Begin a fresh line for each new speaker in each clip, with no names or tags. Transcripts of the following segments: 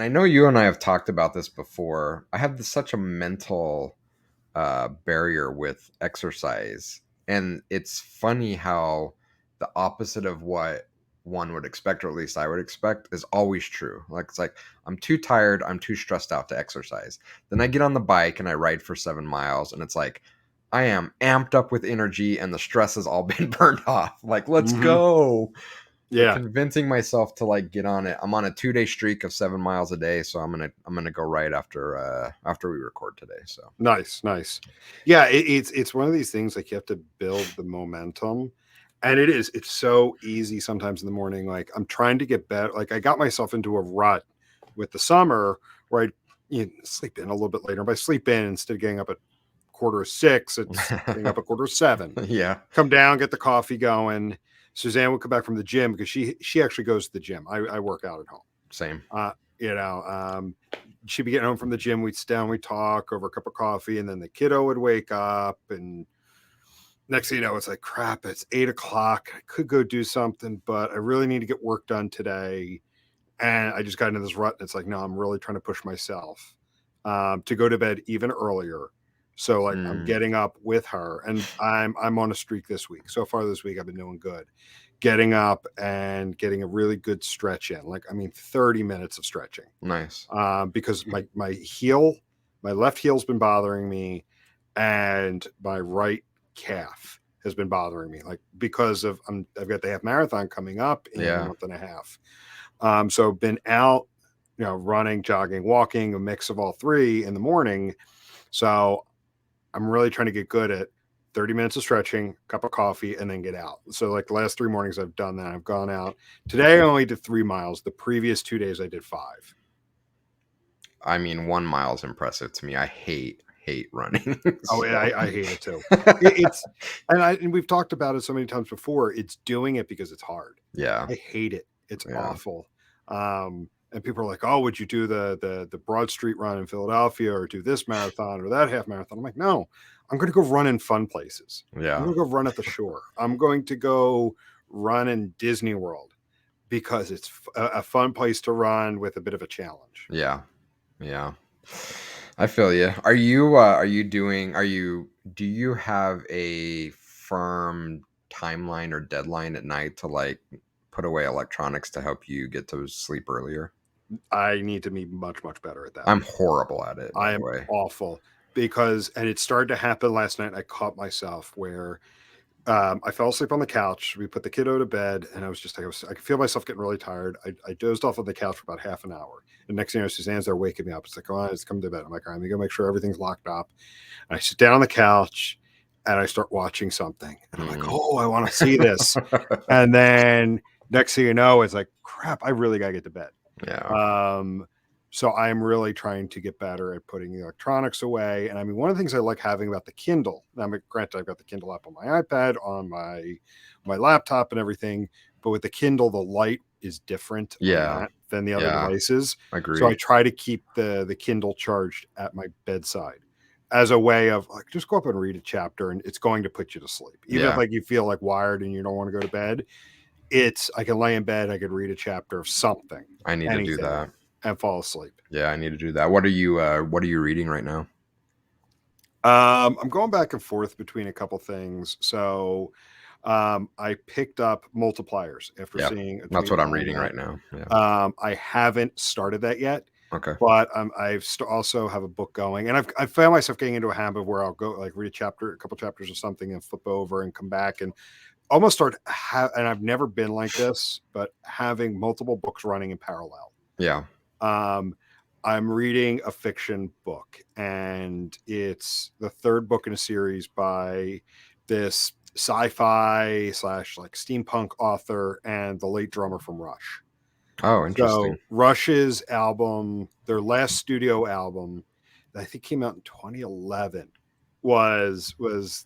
and I know you and I have talked about this before. I have such a mental barrier with exercise, and it's funny how the opposite of what one would expect, or at least I would expect, is always true. Like it's like I'm too tired, I'm too stressed out to exercise. Then I get on the bike and I ride for 7 miles, and it's like I am amped up with energy, and the stress has all been burned off. Like let's
Mm-hmm.
go. But
Yeah.
convincing myself to like get on it. I'm on a 2 day streak of 7 miles a day, so I'm gonna go right after we record today. So
Nice. Yeah, it's one of these things like you have to build the momentum. And it's so easy sometimes in the morning. Like I'm trying to get better. Like I got myself into a rut with the summer where I sleep in a little bit later. But I sleep in instead of getting up at 5:45, it's getting up at 7:15.
yeah,
Come down, get the coffee going. Suzanne would come back from the gym because she actually goes to the gym. I work out at home.
same.
Uh, you know, um, she'd be getting home from the gym. We'd sit down, we'd talk over a cup of coffee, and then the kiddo would wake up. And next thing you know, it's like, crap, it's 8 o'clock. I could go do something, but I really need to get work done today. And I just got into this rut. And it's like, no, I'm really trying to push myself to go to bed even earlier. So like I'm getting up with her, and I'm on a streak this week. So far this week, I've been doing good. Getting up and getting a really good stretch in. Like, I mean, 30 minutes of stretching.
Nice.
Because my left heel's been bothering me, and my right calf has been bothering me. Like because of I've got the half marathon coming up in a month and a half. So been out, running, jogging, walking, a mix of all three in the morning. So I'm really trying to get good at 30 minutes of stretching, cup of coffee, and then get out. So like the last 3 mornings I've done that. I've gone out. Today I only did 3 miles. The previous 2 days I did 5.
I mean, 1 mile is impressive to me. I hate running.
Oh,
so.
I hate it too. And we've talked about it so many times before. It's doing it because it's hard.
Yeah.
I hate it. It's awful. And people are like, "Oh, would you do the Broad Street run in Philadelphia, or do this marathon or that half marathon?" I'm like, no, I'm going to go run in fun places.
Yeah.
I'm going to go run at the shore. I'm going to go run in Disney World because it's a fun place to run with a bit of a challenge.
Yeah. I feel you. Do you have a firm timeline or deadline at night to like put away electronics to help you get to sleep earlier?
I need to be much better at that.
I'm horrible at it, by
I am
the way.
awful and it started to happen last night. I caught myself where I fell asleep on the couch. We put the kiddo to bed, and I could feel myself getting really tired. I dozed off on the couch for about half an hour. And next thing you know, Suzanne's there waking me up. It's like, oh, it's come to bed. I'm like, all right, I'm gonna go make sure everything's locked up. And I sit down on the couch and I start watching something. And I'm like, oh, I want to see this. And then next thing you know, it's like, crap, I really gotta get to bed.
Yeah.
So I'm really trying to get better at putting the electronics away. And I mean, one of the things I like having about the Kindle, I mean, granted, I've got the Kindle app on my iPad, on my laptop and everything, but with the Kindle, the light is different than the other devices.
Agree.
So I try to keep the Kindle charged at my bedside as a way of like, just go up and read a chapter, and it's going to put you to sleep. Even if like you feel like wired and you don't want to go to bed, I can lay in bed, I could read a chapter of something.
I need to do that.
And fall asleep.
Yeah, I need to do that. What are you reading right now?
I'm going back and forth between a couple things. So I picked up Multipliers after seeing
that's what I'm reading right now. Yeah.
I haven't started that yet.
Okay.
But I've also have a book going, and I've found myself getting into a habit where I'll go like read a couple chapters of something, and flip over and come back and almost and I've never been like this, but having multiple books running in parallel.
Yeah.
I'm reading a fiction book, and it's the third book in a series by this sci-fi / like steampunk author and the late drummer from Rush.
Oh, interesting.
So Rush's album, their last studio album, that I think came out in 2011, was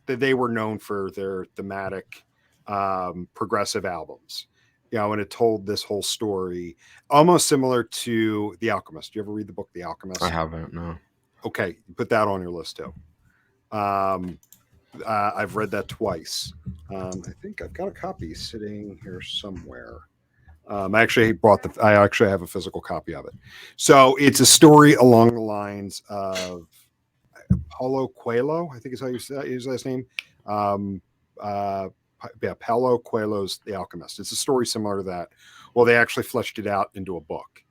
that they were known for their thematic progressive albums. And it told this whole story almost similar to The Alchemist. Do you ever read the book The Alchemist?
I haven't, no.
Okay, put that on your list too. I've read that twice. I think I've got a copy sitting here somewhere. I actually have a physical copy of it. So it's a story along the lines of Paulo Coelho, I think is how you say his last name. Um, uh, yeah, Paulo Coelho's The Alchemist. It's a story similar to that. Well, they actually fleshed it out into a book.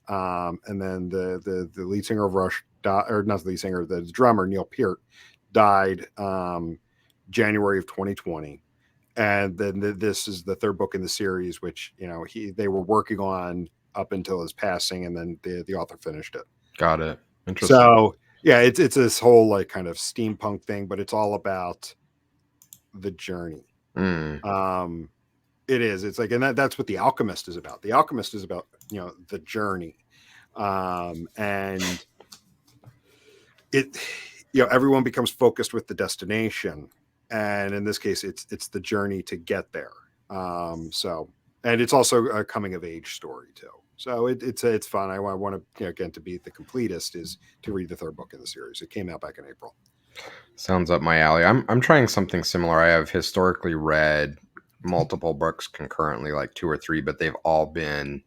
And then the lead singer of Rush, or not the lead singer, the drummer Neil Peart died January of 2020. And then this is the third book in the series, which they were working on up until his passing, and then the author finished it.
Got it. Interesting.
So yeah, it's this whole like kind of steampunk thing, but it's all about the journey.
Mm.
It is. It's like, and that's what The Alchemist is about. The Alchemist is about the journey, and it everyone becomes focused with the destination, and in this case, it's the journey to get there. So, and it's also a coming of age story too. So it's fun. I want to again, to be the completist is to read the third book in the series. It came out back in April.
Sounds up my alley. I'm trying something similar. I have historically read multiple books concurrently, like 2 or 3, but they've all been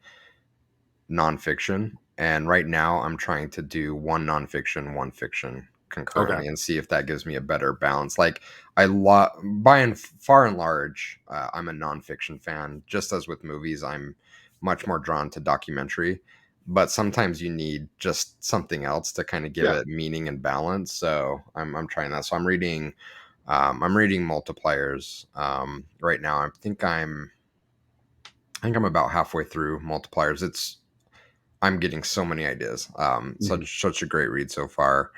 nonfiction. And right now I'm trying to do one nonfiction, one fiction concurrently, and see if that gives me a better balance. Like by and far and large, I'm a nonfiction fan. Just as with movies, I'm much more drawn to documentary. But sometimes you need just something else to kind of give it meaning and balance. So I'm trying that. So I'm reading Multipliers right now. I think I'm about halfway through Multipliers. I'm getting so many ideas. Such a great read so far.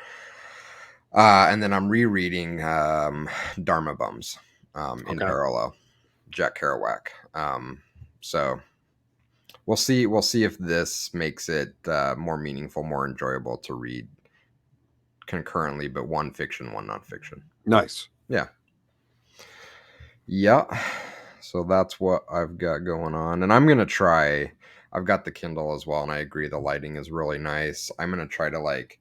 And then I'm rereading Dharma Bums in parallel, Jack Kerouac. So we'll see. We'll see if this makes it more meaningful, more enjoyable to read concurrently, but one fiction, one nonfiction.
Nice.
Yeah. Yeah. So that's what I've got going on, and I'm gonna try. I've got the Kindle as well, and I agree the lighting is really nice. I'm gonna try to, like,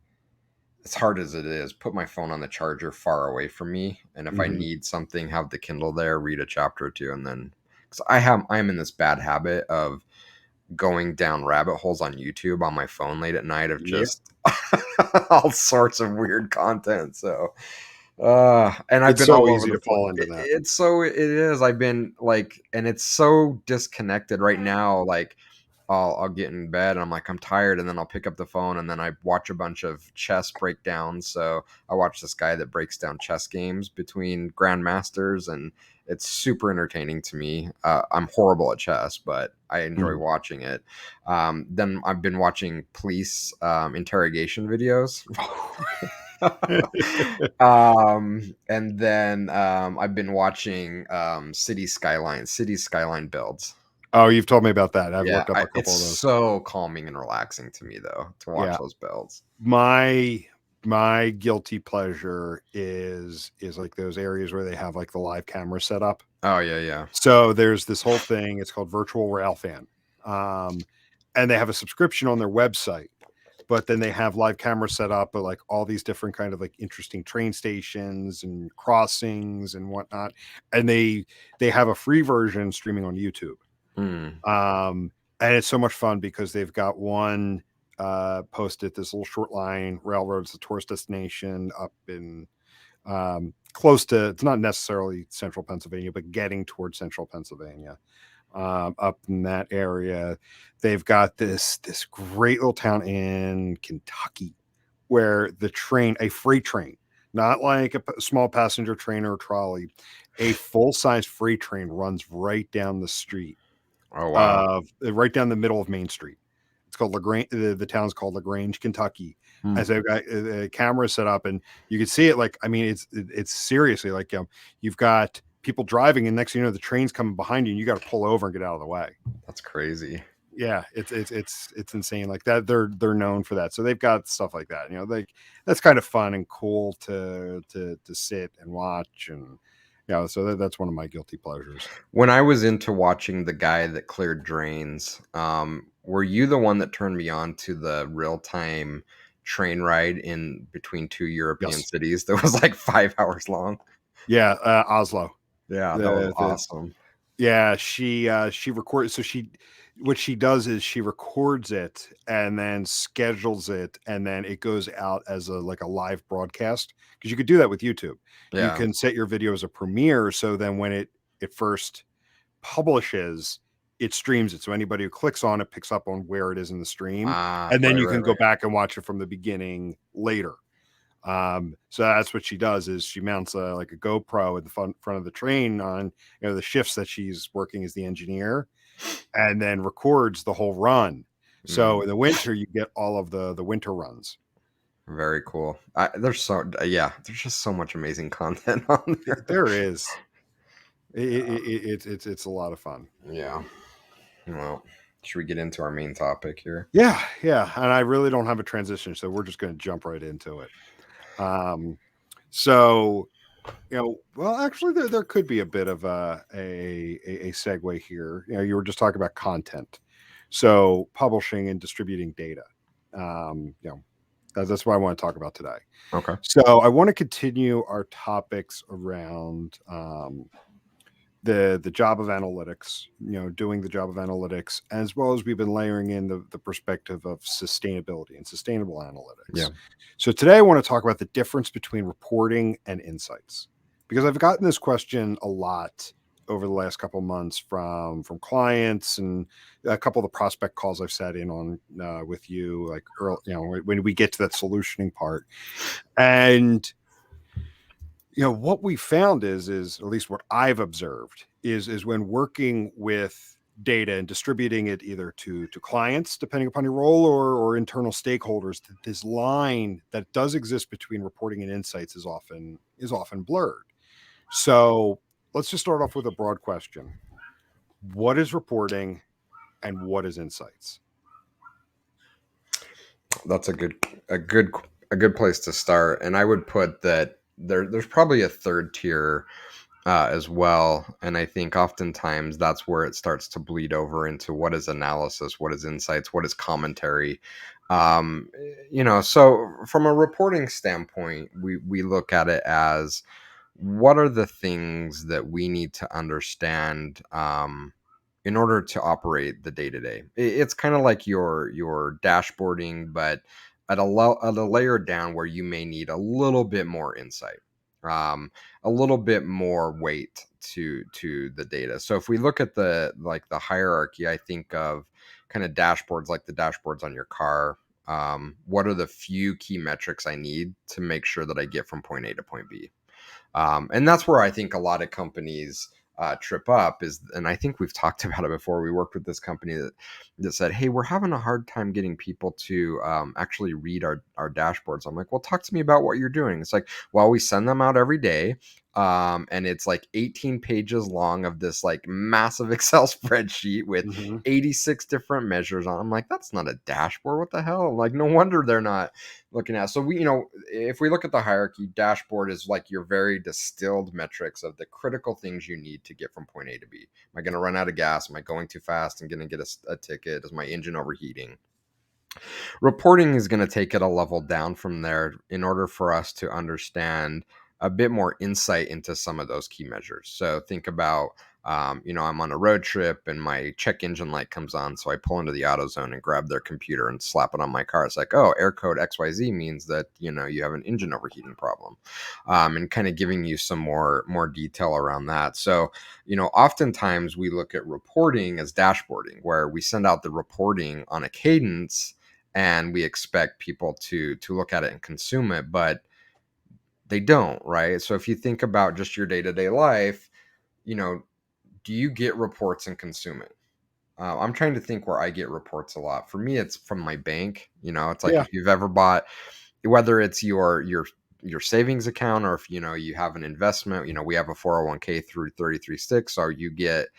as hard as it is, put my phone on the charger far away from me, and if I need something, have the Kindle there, read a chapter or two, and then because I'm in this bad habit of going down rabbit holes on YouTube on my phone late at night of just all sorts of weird content. So and I've
It's
been
so
all over
easy
the
to
place.
fall into that.
It is. I've been like, and it's so disconnected right now. Like, I'll get in bed and I'm like, I'm tired, and then I'll pick up the phone and then I watch a bunch of chess breakdowns. So I watch this guy that breaks down chess games between grandmasters, and it's super entertaining to me. I'm horrible at chess, but I enjoy watching it. Then I've been watching police interrogation videos. And then I've been watching city skyline builds.
Oh, you've told me about that. I've looked up a couple
It's
of those.
so calming and relaxing to me, though, to watch
Yeah.
those builds.
My guilty pleasure is like those areas where they have like the live camera set up.
Oh yeah.
So there's this whole thing. It's called Virtual Railfan, and they have a subscription on their website. But then they have live cameras set up at like all these different kind of like interesting train stations and crossings and whatnot. And they have a free version streaming on YouTube. And it's so much fun because they've got one posted this little short line, railroads, the tourist destination up in close to, it's not necessarily central Pennsylvania, but getting towards central Pennsylvania. Up in that area, they've got this great little town in Kentucky where a freight train, not like a small passenger train or a trolley, a full-size freight train runs right down the street.
Oh wow!
Right down the middle of Main Street. It's called LaGrange. The town's called LaGrange, Kentucky. And so they've got a camera set up, and you can see it. Like, I mean, it's seriously like you've got people driving, and next thing you know, the train's coming behind you, and you got to pull over and get out of the way.
That's crazy.
Yeah, it's insane. Like that, they're known for that. So they've got stuff like that. Like that's kind of fun and cool to sit and watch, and so that's one of my guilty pleasures.
When I was into watching the guy that cleared drains, were you the one that turned me on to the real-time train ride in between two European cities that was like 5 hours long?
Yeah, Oslo.
Yeah, that was awesome.
Yeah, she records. So what she does is she records it and then schedules it, and then it goes out as a like a live broadcast, because you could do that with YouTube. You
Yeah.
can set your video as a premiere, so then when it first publishes, it streams it. So anybody who clicks on it picks up on where it is in the stream,
Ah,
and then
right,
you
right,
can go
right.
back and watch it from the beginning later. So that's what she does, is she mounts like a GoPro at the front of the train on, the shifts that she's working as the engineer, and then records the whole run. So
Mm,
in the winter, you get all of the winter runs.
very cool. There's just so much amazing content on there.
There is.
Yeah.
It's a lot of fun.
Yeah. Well, should we get into our main topic here?
Yeah, yeah. And I really don't have a transition, so we're just going to jump right into it. So well, actually, there could be a bit of a segue here. You were just talking about content, so publishing and distributing data. That's what I want to talk about today.
Okay.
So I want to continue our topics around the job of analytics. Doing the job of analytics, as well as we've been layering in the perspective of sustainability and sustainable analytics.
Yeah.
So today I want to talk about the difference between reporting and insights, because I've gotten this question a lot over the last couple of months from clients, and a couple of the prospect calls I've sat in on with you, like early, when we get to that solutioning part. And what we found is at least what I've observed is when working with data and distributing it either to clients, depending upon your role, or internal stakeholders, that this line that does exist between reporting and insights is often blurred. So let's just start off with a broad question. What is reporting and what is insights?
That's a good place to start. And I would put that there's probably a third tier as well. And I think oftentimes that's where it starts to bleed over into what is analysis, what is insights, what is commentary. So from a reporting standpoint, we look at it as what are the things that we need to understand in order to operate the day to day. It's kind of like your dashboarding, but at a layer down where you may need a little bit more insight, a little bit more weight to the data. So if we look at the hierarchy, I think of kind of dashboards like the dashboards on your car. What are the few key metrics I need to make sure that I get from point A to point B? And that's where I think a lot of companies trip up is, and I think we've talked about it before. We worked with this company that said, "Hey, we're having a hard time getting people to actually read our dashboards." I'm like, "Well, talk to me about what you're doing." It's like, "Well, we send them out every day." And it's like 18 pages long of this like massive Excel spreadsheet with
Mm-hmm.
86 different measures on. I'm like, that's not a dashboard. What the hell? Like, no wonder they're not looking at. So if we look at the hierarchy, dashboard is like your very distilled metrics of the critical things you need to get from point A to B. Am I going to run out of gas? Am I going too fast and going to get a ticket? Is my engine overheating? Reporting is going to take it a level down from there in order for us to understand a bit more insight into some of those key measures. So think about, I'm on a road trip and my check engine light comes on. So I pull into the AutoZone and grab their computer and slap it on my car. It's like, oh, air code XYZ means that, you have an engine overheating problem, and kind of giving you some more detail around that. So, oftentimes we look at reporting as dashboarding, where we send out the reporting on a cadence and we expect people to look at it and consume it, but they don't, right? So if you think about just your day-to-day life, do you get reports and consume it? I'm trying to think where I get reports a lot. For me, it's from my bank. It's like
Yeah.
if you've ever bought, whether it's your savings account, or if you have an investment. We have a 401k through 33.6, so you get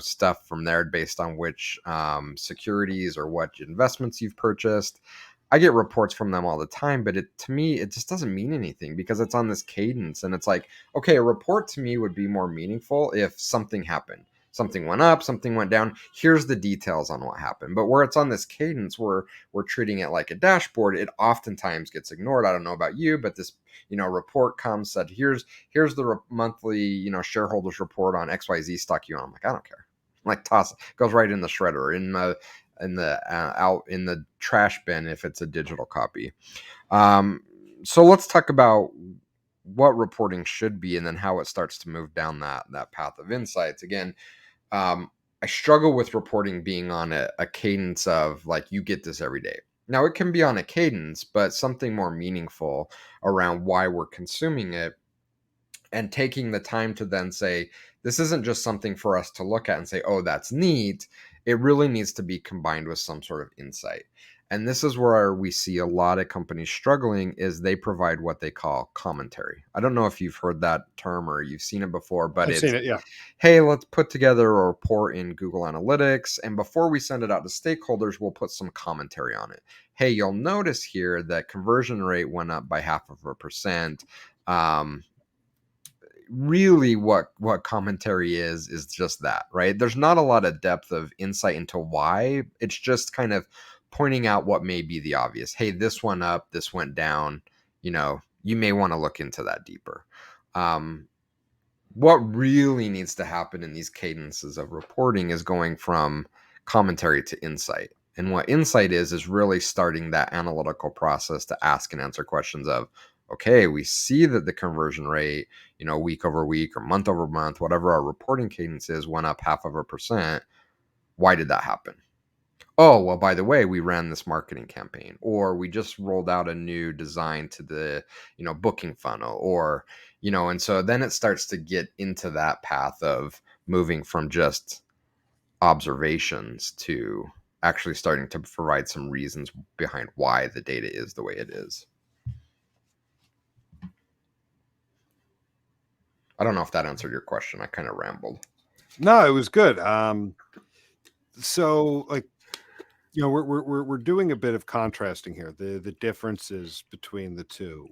stuff from there based on which securities or what investments you've purchased. I get reports from them all the time, but to me it just doesn't mean anything because it's on this cadence. And it's like, okay, a report to me would be more meaningful if something happened. something went up, something went down. Here's the details on what happened. But where it's on this cadence where we're treating it like a dashboard, it oftentimes gets ignored. I don't know about you, but this, report comes, said, here's the monthly, shareholders report on XYZ stock. I'm like, I don't care. Like, toss it. Goes right in the shredder, out in the trash bin if it's a digital copy. So let's talk about what reporting should be, and then how it starts to move down that path of insights. Again, I struggle with reporting being on a cadence of like, you get this every day. Now, it can be on a cadence, but something more meaningful around why we're consuming it, and taking the time to then say, this isn't just something for us to look at and say, oh, that's neat. It really needs to be combined with some sort of insight. And this is where we see a lot of companies struggling, is they provide what they call commentary. I don't know if you've heard that term or you've seen it before, but
I've
it's,
seen it. Yeah.
hey, let's put together a report in Google Analytics, and before we send it out to stakeholders, we'll put some commentary on it. Hey, you'll notice here that conversion rate went up by 0.5%. Really, what commentary is just that, right? There's not a lot of depth of insight into why. It's just kind of pointing out what may be the obvious. Hey, this went up, this went down. You may want to look into that deeper. What really needs to happen in these cadences of reporting is going from commentary to insight. And what insight is really starting that analytical process to ask and answer questions of, okay, we see that the conversion rate, week over week or month over month, whatever our reporting cadence is, went up 0.5%. Why did that happen? Oh, well, by the way, we ran this marketing campaign, or we just rolled out a new design to the, booking funnel, or, and so then it starts to get into that path of moving from just observations to actually starting to provide some reasons behind why the data is the way it is. I don't know if that answered your question. I kind of rambled.
No, it was good. So like, we're doing a bit of contrasting here, the differences between the two.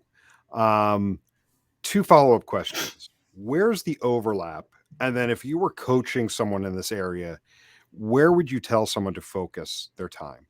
Two follow-up questions. Where's the overlap? And then if you were coaching someone in this area, where would you tell someone to focus their time?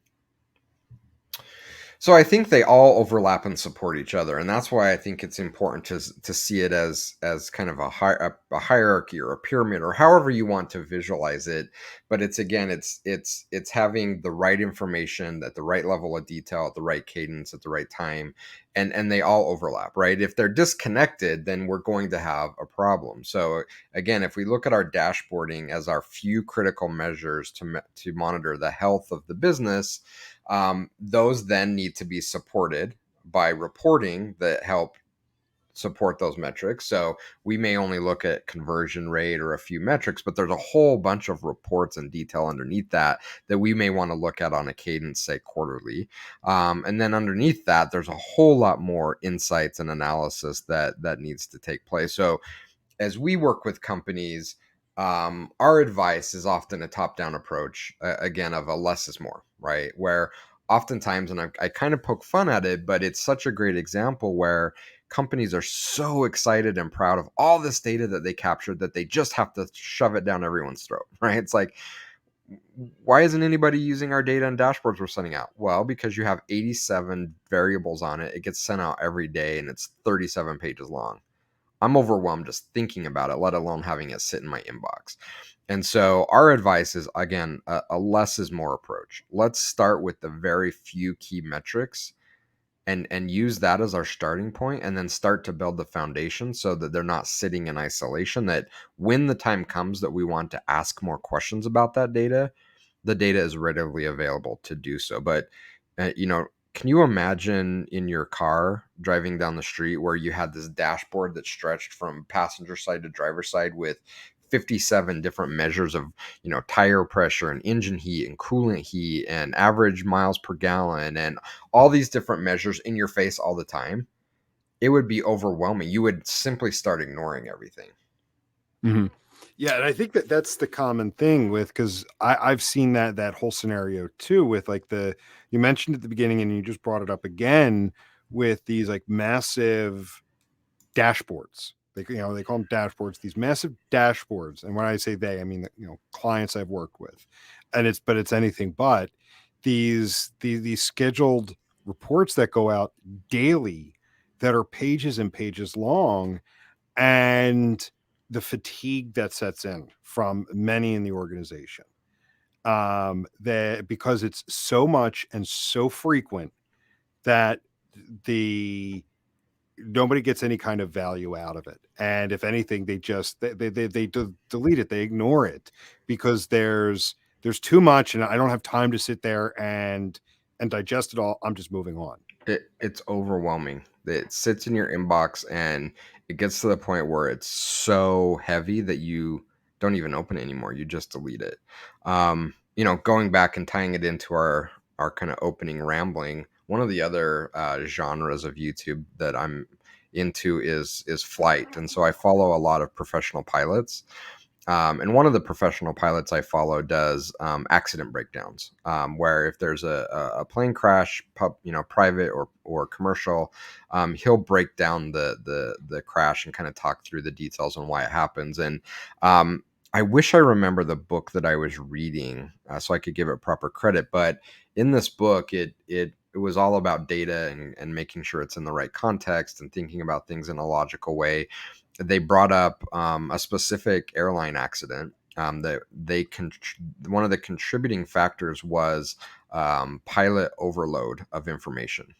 So I think they all overlap and support each other, and that's why I think it's important to see it as kind of a hierarchy or a pyramid, or however you want to visualize it. But it's, again, it's having the right information at the right level of detail, at the right cadence, at the right time, and they all overlap, right? If they're disconnected, then we're going to have a problem. So again, if we look at our dashboarding as our few critical measures to monitor the health of the business, those then need to be supported by reporting that help support those metrics. So we may only look at conversion rate or a few metrics, but there's a whole bunch of reports and detail underneath that we may want to look at on a cadence, say quarterly. And then underneath that, there's a whole lot more insights and analysis that needs to take place. So as we work with companies, our advice is often a top-down approach, again, of a less is more, right? Where oftentimes, and I kind of poke fun at it, but it's such a great example where companies are so excited and proud of all this data that they captured that they just have to shove it down everyone's throat, right? It's like, why isn't anybody using our data and dashboards we're sending out? Well, because you have 87 variables on it. It gets sent out every day, and it's 37 pages long. I'm overwhelmed just thinking about it, let alone having it sit in my inbox. And so our advice is, again, a less is more approach. Let's start with the very few key metrics and use that as our starting point, and then start to build the foundation so that they're not sitting in isolation, that when the time comes that we want to ask more questions about that data, the data is readily available to do so. But, can you imagine in your car driving down the street where you had this dashboard that stretched from passenger side to driver side with 57 different measures of, tire pressure and engine heat and coolant heat and average miles per gallon and all these different measures in your face all the time? It would be overwhelming. You would simply start ignoring everything.
Mm-hmm. Yeah, and I think that's the common thing with, because I've seen that whole scenario too, with like you mentioned at the beginning and you just brought it up again with these like massive dashboards They they call them dashboards, these massive dashboards. And when I say they, I mean clients I've worked with, and it's anything but these scheduled reports that go out daily that are pages and pages long, and the fatigue that sets in from many in the organization, that because it's so much and so frequent that the nobody gets any kind of value out of it. And if anything, they just delete it, they ignore it, because there's too much and I don't have time to sit there and digest it all. I'm just moving on.
It's overwhelming. It sits in your inbox and it gets to the point where it's so heavy that you don't even open it anymore. You just delete it. Going back and tying it into our kind of opening rambling, one of the other genres of YouTube that I'm into is flight, and so I follow a lot of professional pilots. And one of the professional pilots I follow does accident breakdowns, where if there's a plane crash, private or commercial, he'll break down the crash and kind of talk through the details on why it happens. And I wish I remember the book that I was reading so I could give it proper credit. But in this book, it was all about data and making sure it's in the right context and thinking about things in a logical way. They brought up a specific airline accident that one of the contributing factors was pilot overload of information.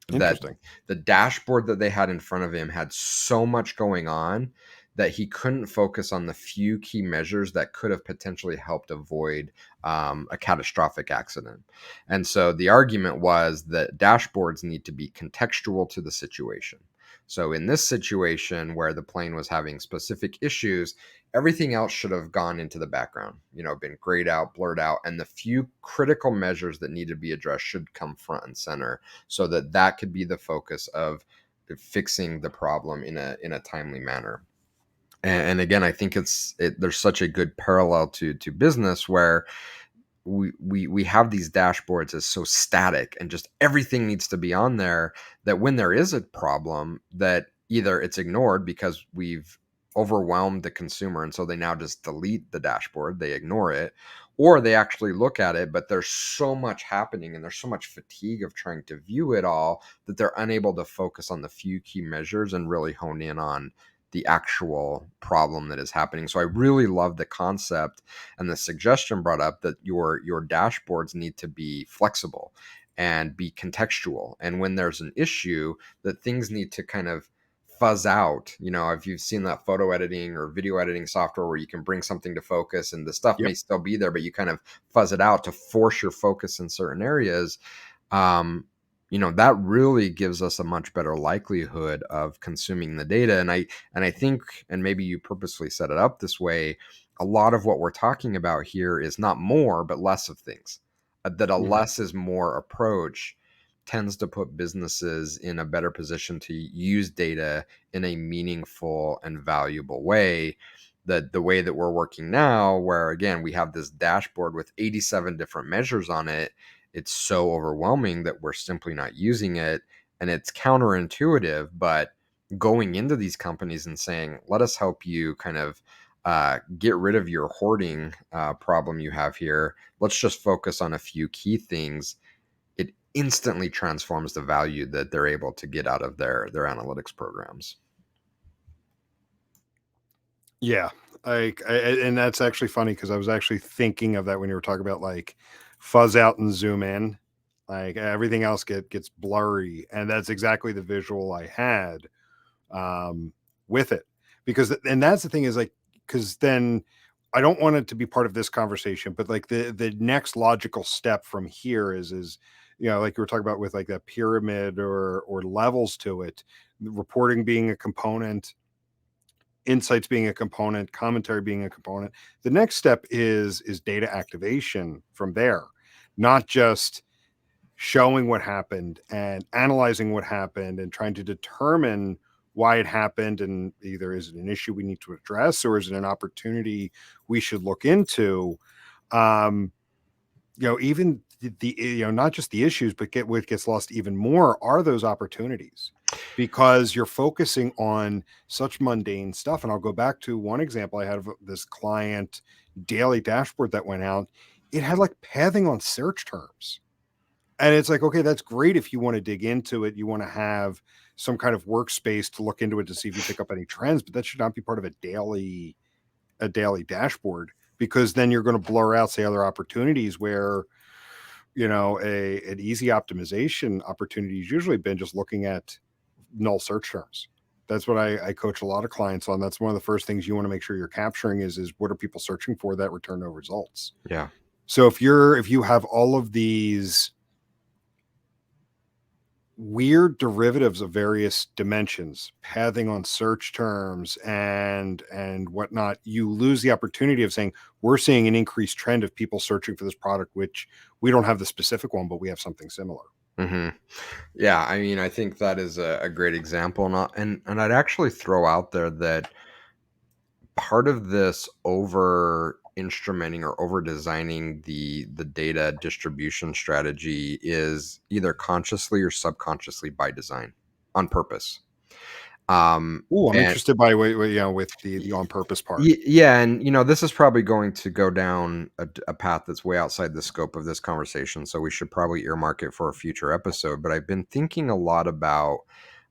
That
Interesting.
the dashboard that they had in front of him had so much going on that he couldn't focus on the few key measures that could have potentially helped avoid a catastrophic accident. And so the argument was that dashboards need to be contextual to the situation. So in this situation where the plane was having specific issues, everything else should have gone into the background, been grayed out, blurred out, and the few critical measures that need to be addressed should come front and center, so that could be the focus of fixing the problem in a timely manner. And again, I think there's such a good parallel to business, where we have these dashboards as so static and just everything needs to be on there, that when there is a problem, that either it's ignored because we've overwhelmed the consumer and so they now just delete the dashboard, they ignore it, or they actually look at it, but there's so much happening and there's so much fatigue of trying to view it all that they're unable to focus on the few key measures and really hone in on the actual problem that is happening. So I really love the concept and the suggestion brought up that your dashboards need to be flexible and be contextual. And when there's an issue, that things need to kind of fuzz out. If you've seen that photo editing or video editing software where you can bring something to focus and the stuff
Yep.
may still be there, but you kind of fuzz it out to force your focus in certain areas. That really gives us a much better likelihood of consuming the data. And I think, and maybe you purposely set it up this way, a lot of what we're talking about here is not more but less of things. That a
Mhm.
less is more approach tends to put businesses in a better position to use data in a meaningful and valuable way. That the way that we're working now, where again we have this dashboard with 87 different measures on it, it's so overwhelming that we're simply not using it. And it's counterintuitive, but going into these companies and saying, let us help you kind of get rid of your hoarding problem you have here. Let's just focus on a few key things. It instantly transforms the value that they're able to get out of their analytics programs.
Yeah. And that's actually funny because I was actually thinking of that when you were talking about like fuzz out and zoom in. Like everything else gets blurry. And that's exactly the visual I had with it. Because and that's the thing is like, because then I don't want it to be part of this conversation, but like the next logical step from here is like you were talking about with like that pyramid or levels to it, reporting being a component, insights being a component, commentary being a component. The next step is data activation from there, not just showing what happened and analyzing what happened and trying to determine why it happened, and either is it an issue we need to address or is it an opportunity we should look into. um Even the not just the issues, but what gets lost even more are those opportunities. because you're focusing on such mundane stuff. And I'll go back to one example I had of this client daily dashboard that went out. It had like pathing on search terms. And it's like, okay, that's great if you want to dig into it. You want to have some kind of workspace to look into it to see if you pick up any trends, but that should not be part of a daily dashboard, because then you're going to blur out, say, other opportunities where, an easy optimization opportunity has usually been just looking at null search terms. That's what I coach a lot of clients on. That's one of the first things you want to make sure you're capturing is what are people searching for that return no results.
Yeah.
So if you have all of these weird derivatives of various dimensions, pathing on search terms and whatnot, you lose the opportunity of saying, we're seeing an increased trend of people searching for this product, which we don't have the specific one, but we have something similar.
Mm-hmm. Yeah, I mean, I think that is a great example, and I'd actually throw out there that part of this over instrumenting or over designing the data distribution strategy is either consciously or subconsciously by design, on purpose.
Oh, I'm
And
interested by with the on purpose part.
yeah, and this is probably going to go down a path that's way outside the scope of this conversation, so we should probably earmark it for a future episode. But I've been thinking a lot about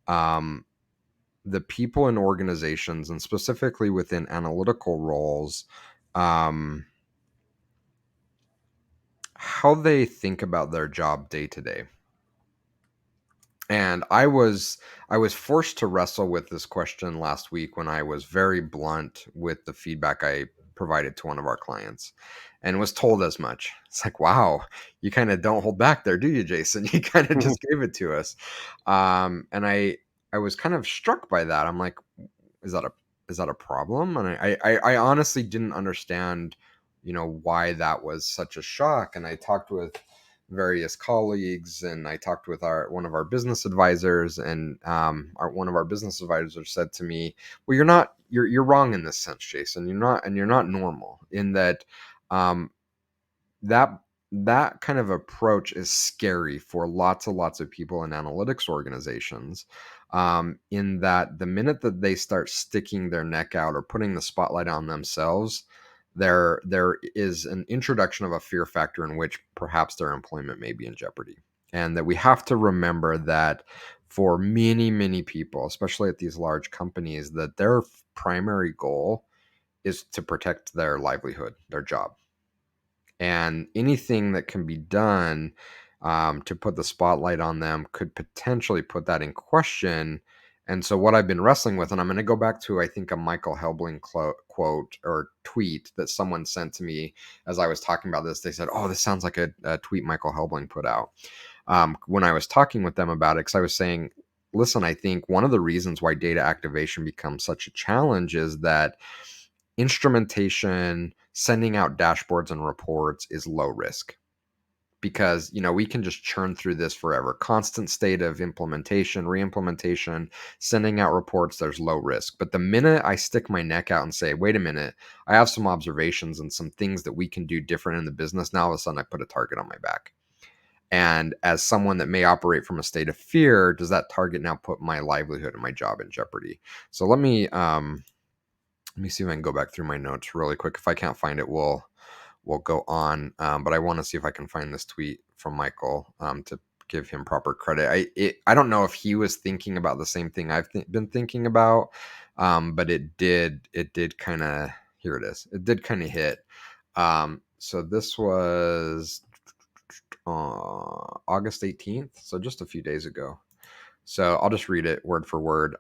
um, the people in organizations, and specifically within analytical roles, um, how they think about their job day to day. And I was forced to wrestle with this question last week when I was very blunt with the feedback I provided to one of our clients and was told as much. It's like, wow, you kind of don't hold back there, do you, Jason? You kind of just gave it to us. And I was kind of struck by that. I'm like, is that a problem? And I honestly didn't understand, why that was such a shock. And I talked with various colleagues, and I talked with one of our business advisors, and one of our business advisors said to me, well, you're wrong in this sense, Jason. You're not normal in that. um, that that kind of approach is scary for lots and lots of people in analytics organizations, in that the minute that they start sticking their neck out or putting the spotlight on themselves, there is an introduction of a fear factor in which perhaps their employment may be in jeopardy. And that we have to remember that for many, many people, especially at these large companies, that their primary goal is to protect their livelihood, their job. And anything that can be done to put the spotlight on them could potentially put that in question. And so what I've been wrestling with, and I'm going to go back to, I think, a Michael Helbling quote or tweet that someone sent to me as I was talking about this. They said, oh, this sounds like a tweet Michael Helbling put out. When I was talking with them about it, because I was saying, listen, I think one of the reasons why data activation becomes such a challenge is that instrumentation, sending out dashboards and reports is low risk, because we can just churn through this forever. Constant state of implementation, re-implementation, sending out reports, there's low risk. But the minute I stick my neck out and say, wait a minute, I have some observations and some things that we can do different in the business, now all of a sudden I put a target on my back. And as someone that may operate from a state of fear, does that target now put my livelihood and my job in jeopardy? So let me see if I can go back through my notes really quick. If I can't find it, we'll go on. But I want to see if I can find this tweet from Michael to give him proper credit. I don't know if he was thinking about the same thing I've been thinking about, but it did kind of, here it is. It did kind of hit. So this was August 18th, so just a few days ago. So I'll just read it word for word.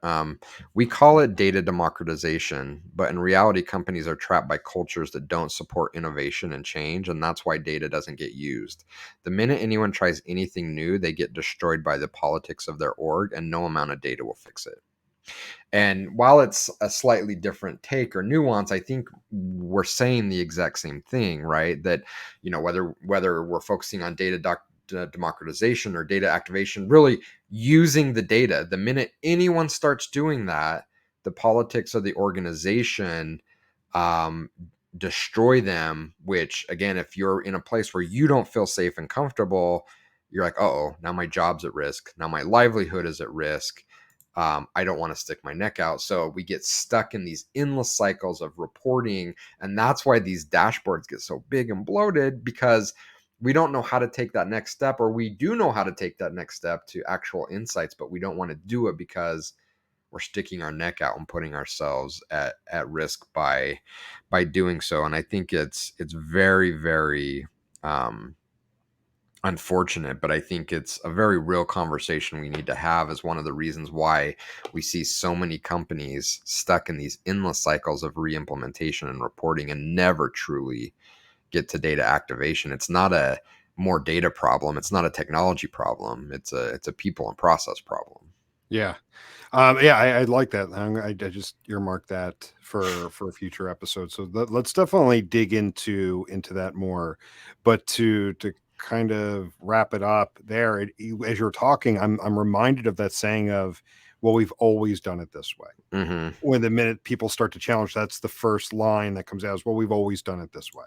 We call it data democratization, but in reality, companies are trapped by cultures that don't support innovation and change, and that's why data doesn't get used. The minute anyone tries anything new, they get destroyed by the politics of their org, and no amount of data will fix it. And while it's a slightly different take or nuance, I think we're saying the exact same thing, right? That whether we're focusing on data democratization or data activation, really using the data. The minute anyone starts doing that, the politics of the organization destroy them. Which, again, if you're in a place where you don't feel safe and comfortable, you're like, oh, now my job's at risk. Now my livelihood is at risk. I don't want to stick my neck out. So we get stuck in these endless cycles of reporting. And that's why these dashboards get so big and bloated, because we don't know how to take that next step, or we do know how to take that next step to actual insights, but we don't want to do it because we're sticking our neck out and putting ourselves at risk by doing so. And I think it's very, very unfortunate, but I think it's a very real conversation we need to have, as one of the reasons why we see so many companies stuck in these endless cycles of re-implementation and reporting and never truly get to data activation. It's not a more data problem. It's not a technology problem. It's a people and process problem.
Yeah. Yeah, I like that. I just earmarked that for a future episode. So let's definitely dig into that more. But to kind of wrap it up there, as you're talking, I'm reminded of that saying of, well, we've always done it this way.
Mm-hmm.
When the minute people start to challenge, that's the first line that comes out is, well, we've always done it this way.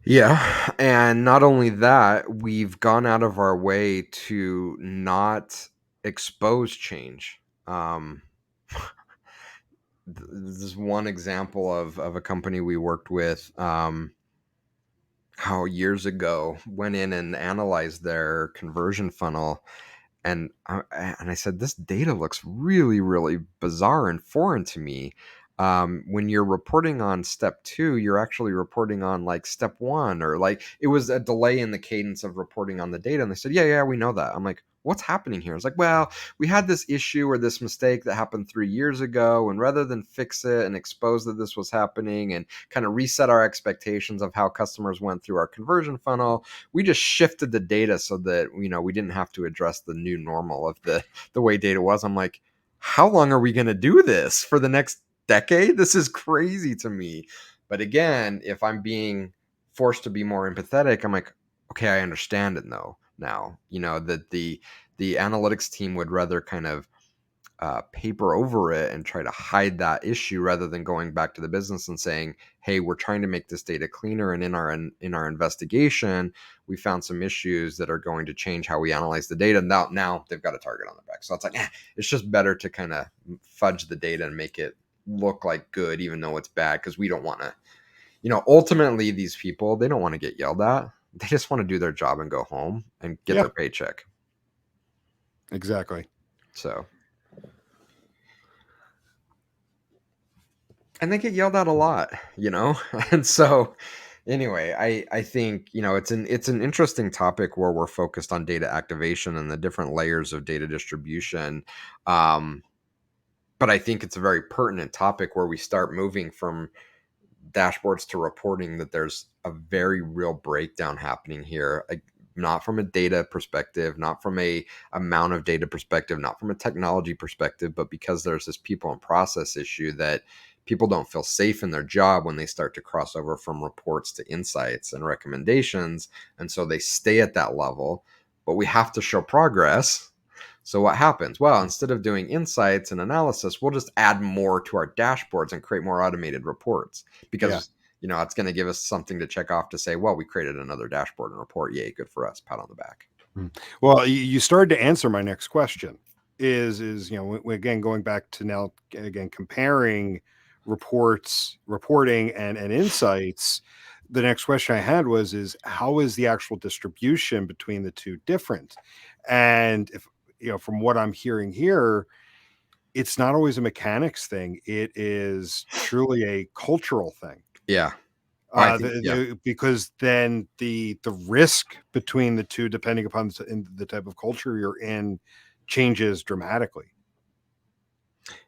Yeah, and not only that, we've gone out of our way to not expose change. This is one example of a company we worked with, how years ago went in and analyzed their conversion funnel, and I said, this data looks really, really bizarre and foreign to me. When you're reporting on step 2, you're actually reporting on like step 1, or like it was a delay in the cadence of reporting on the data. And they said, yeah, we know that. I'm like, what's happening here? It's like, well, we had this issue or this mistake that happened 3 years ago, and rather than fix it and expose that this was happening and kind of reset our expectations of how customers went through our conversion funnel, we just shifted the data so that we didn't have to address the new normal of the way data was. I'm like, how long are we going to do this for the next decade? This is crazy to me. But again, if I'm being forced to be more empathetic, I'm like, okay, I understand it though now. That the analytics team would rather kind of paper over it and try to hide that issue, rather than going back to the business and saying, hey, we're trying to make this data cleaner, and in our investigation we found some issues that are going to change how we analyze the data. Now they've got a target on their back. So it's like, it's just better to kind of fudge the data and make it look like good, even though it's bad, because we don't want to, ultimately these people, they don't want to get yelled at. They just want to do their job and go home and get
Yeah,
their paycheck.
exactly.
So, and they get yelled at a lot, and so anyway, I think, it's an interesting topic where we're focused on data activation and the different layers of data distribution. um, but I think it's a very pertinent topic where we start moving from dashboards to reporting, that there's a very real breakdown happening here, like, not from a data perspective, not from a amount of data perspective, not from a technology perspective, but because there's this people and process issue, that people don't feel safe in their job when they start to cross over from reports to insights and recommendations, and so they stay at that level. But we have to show progress. So what happens? Well, instead of doing insights and analysis, we'll just add more to our dashboards and create more automated reports,
Yeah.
because it's going to give us something to check off to say, well, we created another dashboard and report. Yay, good for us. Pat on the back.
Mm. Well, you started to answer my next question. Is again, going back to now again comparing reporting and insights. The next question I had is how is the actual distribution between the two different? And if from what I'm hearing here, it's not always a mechanics thing. It is truly a cultural thing.
Yeah. I think, yeah.
Because then the risk between the two, depending upon the type of culture you're in, changes dramatically.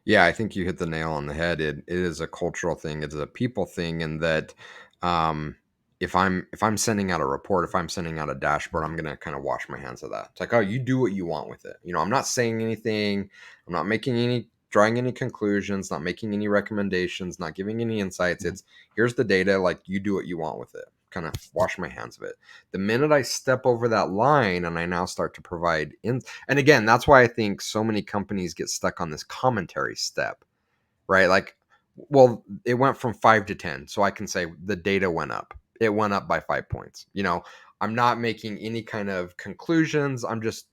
Yeah, I think you hit the nail on the head. It is a cultural thing. It's a people thing, and that, um, if I'm sending out a report, if I'm sending out a dashboard, I'm gonna kind of wash my hands of that. It's like, oh, you do what you want with it. I'm not saying anything. I'm not drawing any conclusions, not making any recommendations, not giving any insights.
Mhm.
It's, here's the data, like, you do what you want with it. Kind of wash my hands of it. The minute I step over that line and I now start to provide and again, that's why I think so many companies get stuck on this commentary step, right? Like, well, it went from 5 to 10. So I can say the data went up. It went up by 5 points. I'm not making any kind of conclusions. I'm just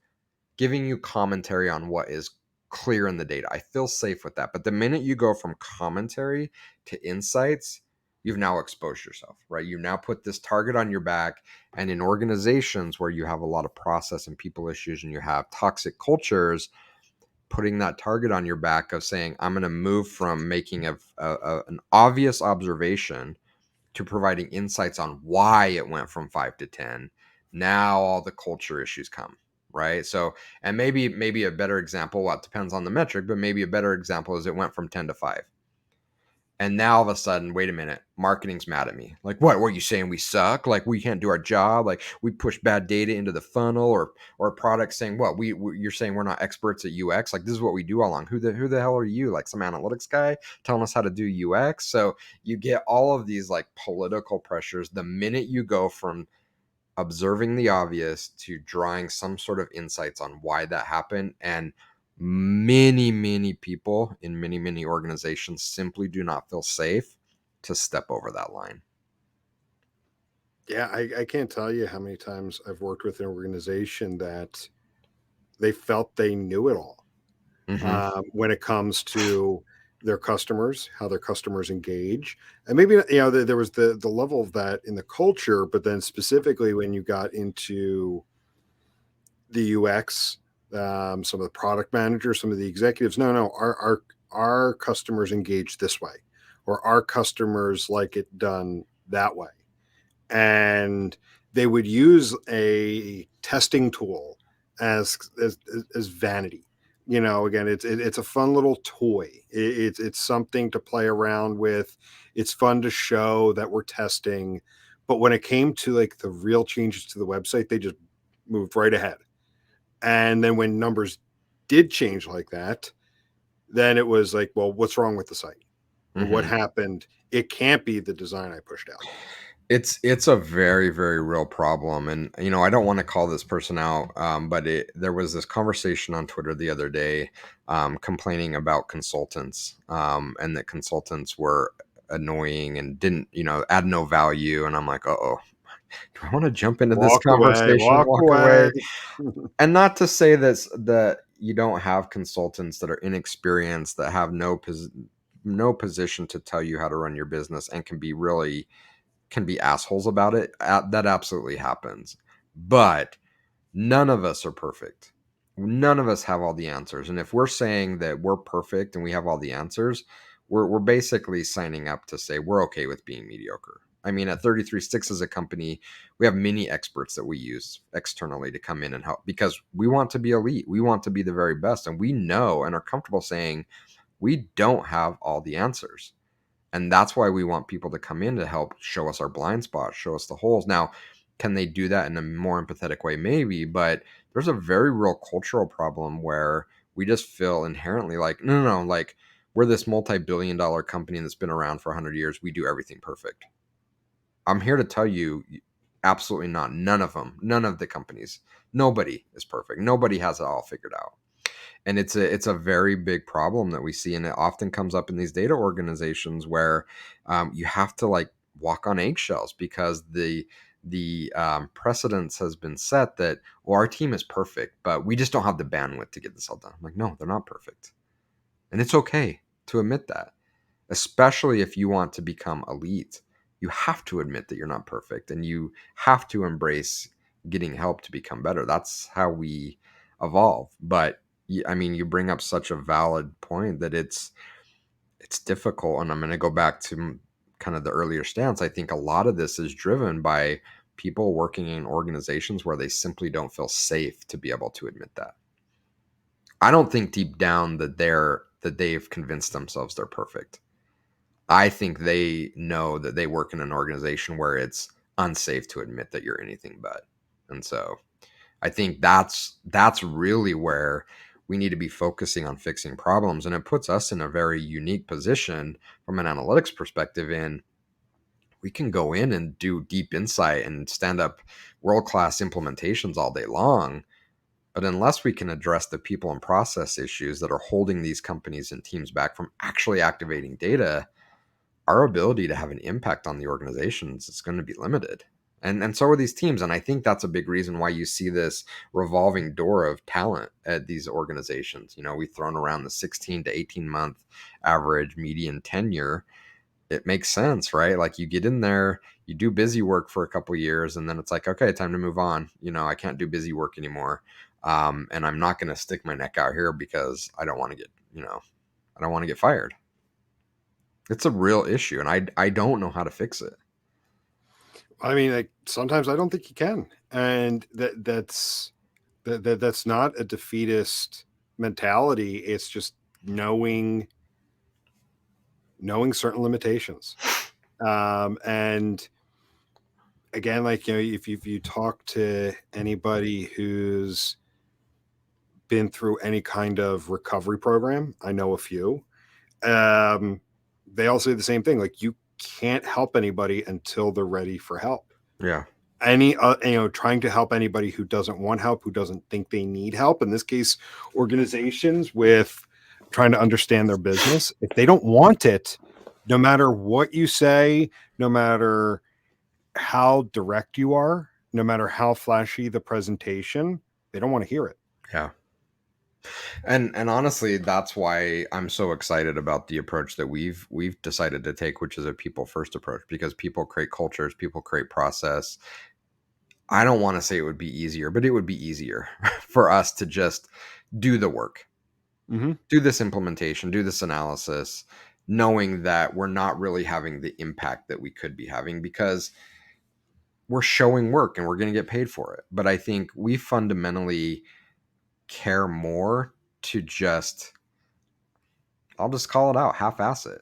giving you commentary on what is clear in the data. I feel safe with that. But the minute you go from commentary to insights, you've now exposed yourself, right? You now put this target on your back. And in organizations where you have a lot of process and people issues and you have toxic cultures, putting that target on your back of saying, I'm going to move from making an obvious observation to providing insights on why it went from 5 to 10. Now all the culture issues come, right? So, and maybe a better example, well, it depends on the metric, but maybe a better example is it went from 10 to 5. And now all of a sudden, wait a minute, marketing's mad at me. Like, what are you saying? We suck? Like, we can't do our job? Like, we push bad data into the funnel, or a product saying, what? You're saying we're not experts at UX? Like, this is what we do all along. Who the hell are you? Like some analytics guy telling us how to do UX? So you get all of these like political pressures the minute you go from observing the obvious to drawing some sort of insights on why that happened. And many people in many organizations simply do not feel safe to step over that line.
Yeah, I can't tell you how many times I've worked with an organization that they felt they knew it all
Mm-hmm.
when it comes to their customers, how their customers engage, and maybe there was the level of that in the culture, but then specifically when you got into the UX, some of the product managers, some of the executives, no, our customers engage this way, or our customers like it done that way, and they would use a testing tool as vanity. Again, it's a fun little toy. It's something to play around with. It's fun to show that we're testing, but when it came to like the real changes to the website, they just moved right ahead. And then when numbers did change like that, then it was like, well, what's wrong with the site? What
Mm-hmm.
happened? It can't be the design I pushed out.
It's a very real problem, and I don't want to call this person out, but there was this conversation on Twitter the other day, complaining about consultants, and that consultants were annoying and didn't add no value, and I'm like, oh, do I want to jump into this
Walk away,
conversation,
walk
walk
away.
away? And not to say that you don't have consultants that are inexperienced, that have no position to tell you how to run your business, and can be assholes about it. That absolutely happens. But none of us are perfect. None of us have all the answers. And if we're saying that we're perfect and we have all the answers, we're basically signing up to say we're okay with being mediocre. I mean, at 33 Sticks as a company, we have many experts that we use externally to come in and help because we want to be elite. We want to be the very best. And we know and are comfortable saying we don't have all the answers. And that's why we want people to come in to help show us our blind spots, show us the holes. Now, can they do that in a more empathetic way? Maybe, but there's a very real cultural problem where we just feel inherently like, no, like we're this multi-billion-dollar company that's been around for 100 years. We do everything perfect. I'm here to tell you, absolutely not. None of them, none of the companies, nobody is perfect. Nobody has it all figured out. And it's a very big problem that we see, and it often comes up in these data organizations where you have to like walk on eggshells because the precedence has been set that, well, our team is perfect, but we just don't have the bandwidth to get this all done. I'm like, no, they're not perfect, and it's okay to admit that, especially if you want to become elite. You have to admit that you're not perfect, and you have to embrace getting help to become better. That's how we evolve. But I mean, you bring up such a valid point that it's difficult, and I'm going to go back to kind of the earlier stance. I think a lot of this is driven by people working in organizations where they simply don't feel safe to be able to admit that. I don't think deep down that they've convinced themselves they're perfect. I think they know that they work in an organization where it's unsafe to admit that you're anything but. And so I think that's really where we need to be focusing on fixing problems. And it puts us in a very unique position from an analytics perspective in we can go in and do deep insight and stand up world-class implementations all day long. But unless we can address the people and process issues that are holding these companies and teams back from actually activating data, our ability to have an impact on the organizations is going to be limited. And so are these teams. And I think that's a big reason why you see this revolving door of talent at these organizations. You know, we've thrown around the 16 to 18 month average median tenure. It makes sense, right? Like you get in there, you do busy work for a couple years, and then it's like, okay, time to move on. You know, I can't do busy work anymore. And I'm not going to stick my neck out here because I don't want to get, you know, I don't want to get fired. It's a real issue, and I don't know how to fix it.
I mean, like sometimes I don't think you can, and that's not a defeatist mentality. It's just knowing certain limitations. And again, like, you know, if you talk to anybody who's been through any kind of recovery program, I know a few. They all say the same thing. Like, you can't help anybody until they're ready for help.
Yeah.
Trying to help anybody who doesn't want help, who doesn't think they need help. In this case, organizations with trying to understand their business. If they don't want it, no matter what you say, no matter how direct you are, no matter how flashy the presentation, they don't want to hear it.
Yeah. And honestly, that's why I'm so excited about the approach that we've decided to take, which is a people first approach, because people create cultures, people create process. I don't want to say it would be easier, but it would be easier for us to just do the work, do this implementation, do this analysis, knowing that we're not really having the impact that we could be having because we're showing work and we're going to get paid for it. But I think we fundamentally care more to just, I'll just call it out, half-ass it.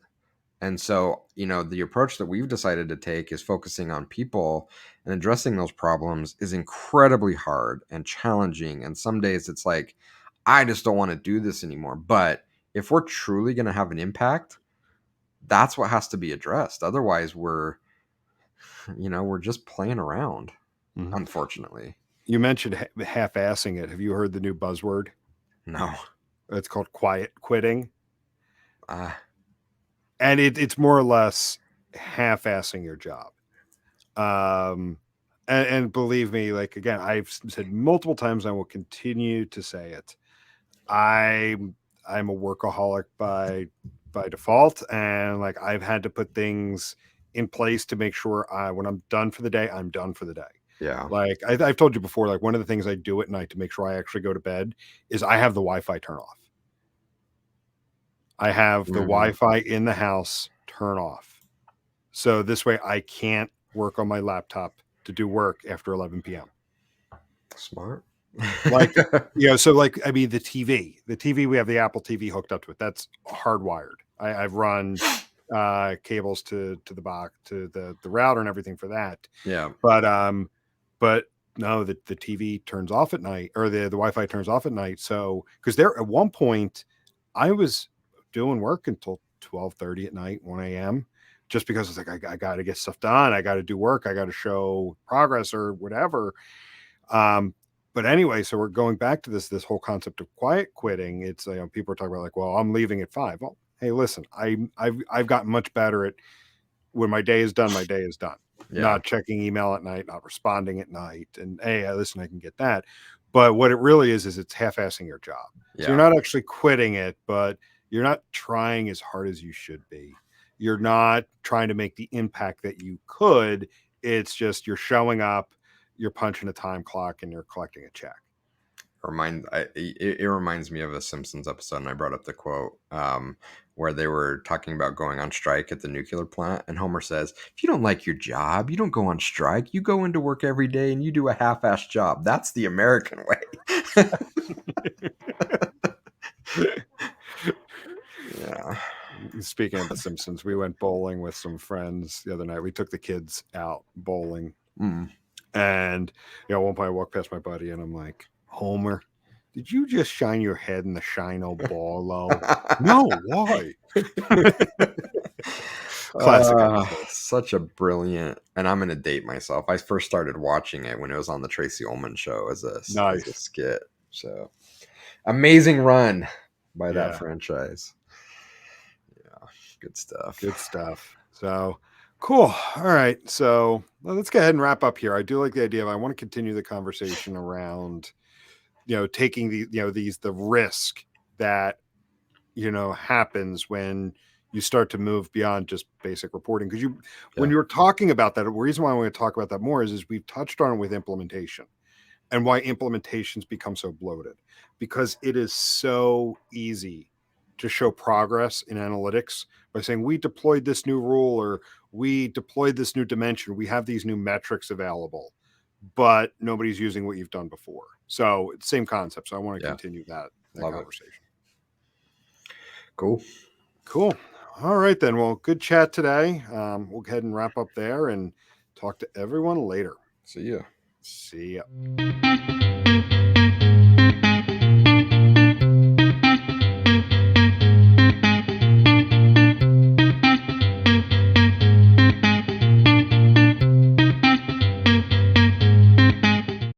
And so, you know, the approach that we've decided to take is focusing on people, and addressing those problems is incredibly hard and challenging. And some days it's like, I just don't want to do this anymore. But if we're truly going to have an impact, that's what has to be addressed. Otherwise, we're just playing around, unfortunately.
You mentioned half-assing it. Have you heard the new buzzword?
No.
It's called quiet quitting.
Uh,
And it's more or less half-assing your job. And believe me, like, again, I've said multiple times, I will continue to say it. I'm a workaholic by default, and like I've had to put things in place to make sure when I'm done for the day, I'm done for the day.
yeah.
Like I've told you before, like one of the things I do at night to make sure I actually go to bed is I have the Wi-Fi turn off. I have the Wi-Fi in the house turn off. So this way I can't work on my laptop to do work after 11 p.m.
Smart.
Like, so like, I mean, the TV, we have the Apple TV hooked up to it. That's hardwired. I've run cables to the box, to the router and everything for that.
Yeah.
But no, the TV turns off at night, or the Wi-Fi turns off at night. So, because there at one point I was doing work until 12:30 at night, 1 a.m. just because I was like, I got to get stuff done. I got to do work. I got to show progress or whatever. But anyway, so we're going back to this whole concept of quiet quitting. It's, people are talking about like, well, I'm leaving at 5. Well, hey, listen, I've gotten much better at, when my day is done, my day is done.
Yeah.
Not checking email at night, not responding at night. And hey, listen, I can get that. But what it really is it's half-assing your job.
Yeah.
So you're not actually quitting it, but you're not trying as hard as you should be. You're not trying to make the impact that you could. It's just you're showing up, you're punching a time clock, and you're collecting a check.
It reminds me of a Simpsons episode, and I brought up the quote where they were talking about going on strike at the nuclear plant, and Homer says, if you don't like your job, you don't go on strike. You go into work every day and you do a half-assed job. That's the American way. Yeah.
Speaking of the Simpsons, we went bowling with some friends the other night. We took the kids out bowling. And at one point I walked past my buddy and I'm like, Homer, did you just shine your head in the shino ball low? No, why? Classic.
Such a brilliant, and I'm going to date myself. I first started watching it when it was on the Tracy Ullman show as a skit. So amazing run by that franchise. Yeah, good stuff.
Good stuff. So Cool. All right. So let's go ahead and wrap up here. I do like the idea of I want to continue the conversation around, taking the risk that, happens when you start to move beyond just basic reporting. Because when
Yeah.
you're talking about that, the reason why I want to talk about that more is we've touched on it with implementation and why implementations become so bloated, because it is so easy to show progress in analytics by saying we deployed this new rule or we deployed this new dimension, we have these new metrics available, but nobody's using what you've done before. So it's the same concept. So I want to
Yeah.
continue that
Love it.
conversation.
Cool.
Cool. All right then. Well, good chat today. We'll go ahead and wrap up there and talk to everyone later.
See ya.
See ya.